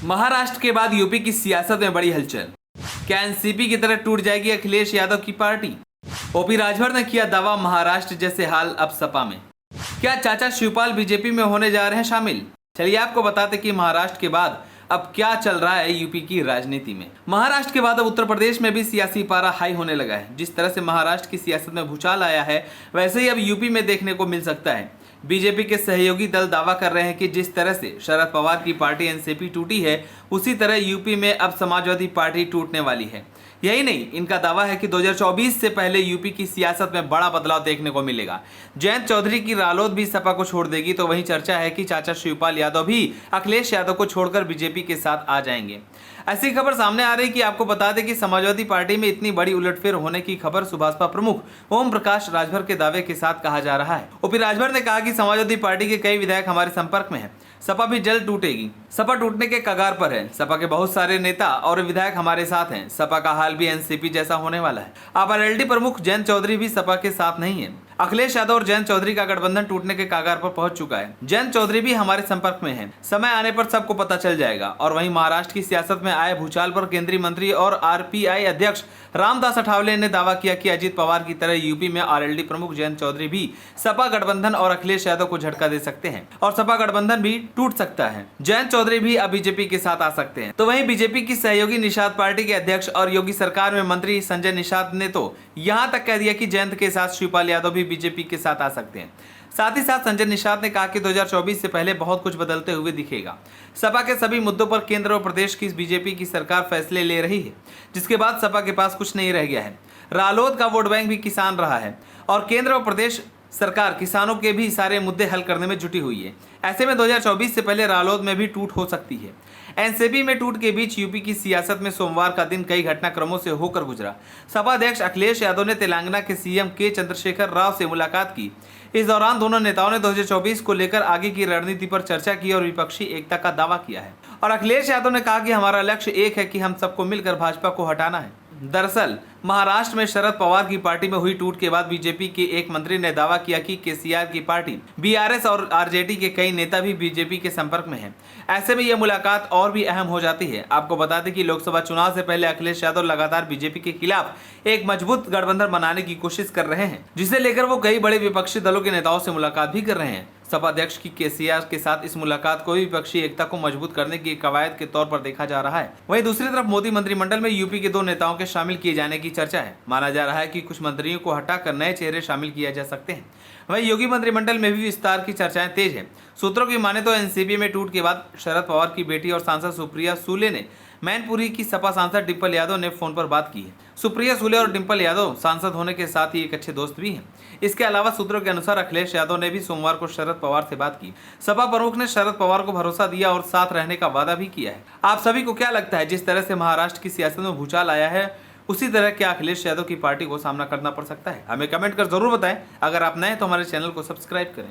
महाराष्ट्र के बाद यूपी की सियासत में बड़ी हलचल। क्या एनसीपी की तरह टूट जाएगी अखिलेश यादव की पार्टी? ओपी राजभर ने किया दावा, महाराष्ट्र जैसे हाल अब सपा में। क्या चाचा शिवपाल बीजेपी में होने जा रहे हैं शामिल? चलिए आपको बताते कि महाराष्ट्र के बाद अब क्या चल रहा है यूपी की राजनीति में। महाराष्ट्र के बाद अब उत्तर प्रदेश में भी सियासी पारा हाई होने लगा है। जिस तरह से महाराष्ट्र की सियासत में भूचाल आया है, वैसे ही अब यूपी में देखने को मिल सकता है। बीजेपी के सहयोगी दल दावा कर रहे हैं कि जिस तरह से शरद पवार की पार्टी एनसीपी टूटी है, उसी तरह यूपी में अब समाजवादी पार्टी टूटने वाली है। यही नहीं, इनका दावा है कि 2024 से पहले यूपी की सियासत में बड़ा बदलाव देखने को मिलेगा। जयंत चौधरी की रालोद भी सपा को छोड़ देगी, तो वहीं चर्चा है कि चाचा शिवपाल यादव भी अखिलेश यादव को छोड़कर बीजेपी के साथ आ जाएंगे। ऐसी खबर सामने आ रही कि आपको बता दें कि समाजवादी पार्टी में इतनी बड़ी उलटफेर होने की खबर सुभाषपा प्रमुख ओम प्रकाश राजभर के दावे के साथ कहा जा रहा है। ओपी राजभर ने कहा कि समाजवादी पार्टी के कई विधायक हमारे संपर्क में हैं। सपा भी जल्द टूटेगी। सपा टूटने के कगार पर है। सपा के बहुत सारे नेता और विधायक हमारे साथ हैं। सपा का हाल भी एनसीपी जैसा होने वाला है। अब आरएलडी प्रमुख जयंत चौधरी भी सपा के साथ नहीं है। अखिलेश यादव और जयंत चौधरी का गठबंधन टूटने के कगार पर पहुंच चुका है। जयंत चौधरी भी हमारे संपर्क में हैं। समय आने पर सबको पता चल जाएगा। और वहीं महाराष्ट्र की सियासत में आए भूचाल पर केंद्रीय मंत्री और आरपीआई अध्यक्ष रामदास अठावले ने दावा किया कि अजित पवार की तरह यूपी में आरएलडी प्रमुख जयंत चौधरी भी सपा गठबंधन और अखिलेश यादव को झटका दे सकते हैं और सपा गठबंधन भी टूट सकता है। जयंत चौधरी भी अब बीजेपी के साथ आ सकते हैं। तो वहीं बीजेपी की सहयोगी निषाद पार्टी के अध्यक्ष और योगी सरकार में मंत्री संजय निषाद ने तो यहां तक कह दिया कि जयंत के साथ शिवपाल यादव भी बीजेपी के साथ आ सकते हैं। साथ ही साथ संजय निषाद ने कहा कि 2024 से पहले बहुत कुछ बदलते हुए दिखेगा। सपा के सभी मुद्दों पर केंद्र और प्रदेश की बीजेपी की सरकार फैसले ले रही है, जिसके बाद सपा के पास कुछ नहीं रह गया है। रालोद का वोट बैंक भी किसान रहा है और केंद्र और प्रदेश सरकार किसानों के भी सारे मुद्दे हल करने में जुटी हुई है। ऐसे में 2024 से पहले रालोद में भी टूट हो सकती है। एनसीपी में टूट के बीच यूपी की सियासत में सोमवार का दिन कई घटनाक्रमों से होकर गुजरा। सपा अध्यक्ष अखिलेश यादव ने तेलंगाना के सीएम के चंद्रशेखर राव से मुलाकात की। इस दौरान दोनों नेताओं ने 2024 को लेकर आगे की रणनीति पर चर्चा की और विपक्षी एकता का दावा किया है। और अखिलेश यादव ने कहा कि हमारा लक्ष्य एक है कि हम सबको मिलकर भाजपा को हटाना है। दरअसल महाराष्ट्र में शरद पवार की पार्टी में हुई टूट के बाद बीजेपी के एक मंत्री ने दावा किया कि केसीआर की पार्टी बीआरएस और आरजेडी के कई नेता भी बीजेपी के संपर्क में हैं। ऐसे में यह मुलाकात और भी अहम हो जाती है। आपको बता दें कि लोकसभा चुनाव से पहले अखिलेश यादव लगातार बीजेपी के खिलाफ एक मजबूत गठबंधन बनाने की कोशिश कर रहे हैं, जिसे लेकर वो कई बड़े विपक्षी दलों के नेताओं से मुलाकात भी कर रहे हैं। सपा अध्यक्ष की केसीआर के साथ इस मुलाकात को भी विपक्षी एकता को मजबूत करने की कवायद के तौर पर देखा जा रहा है। वहीं दूसरी तरफ मोदी मंत्रिमंडल में यूपी के 2 नेताओं के शामिल किए जाने की चर्चा है। माना जा रहा है कि कुछ मंत्रियों को हटाकर नए चेहरे शामिल किए जा सकते हैं। वहीं योगी मंत्रिमंडल में भी विस्तार की चर्चाएं तेज है। सूत्रों की माने तो एनसीपी में टूट के बाद शरद पवार की बेटी और सांसद सुप्रिया सुले ने मैनपुरी की सपा सांसद डिंपल यादव ने फोन पर बात की है। सुप्रिया सुले और डिंपल यादव सांसद होने के साथ ही एक अच्छे दोस्त भी हैं। इसके अलावा सूत्रों के अनुसार अखिलेश यादव ने भी सोमवार को शरद पवार से बात की। सपा प्रमुख ने शरद पवार को भरोसा दिया और साथ रहने का वादा भी किया है। आप सभी को क्या लगता है, जिस तरह से महाराष्ट्र की सियासत में भूचाल आया है, उसी तरह क्या अखिलेश यादव की पार्टी को सामना करना पड़ सकता है? हमें कमेंट कर जरूर बताएं। अगर आप नए हैं तो हमारे चैनल को सब्सक्राइब करें।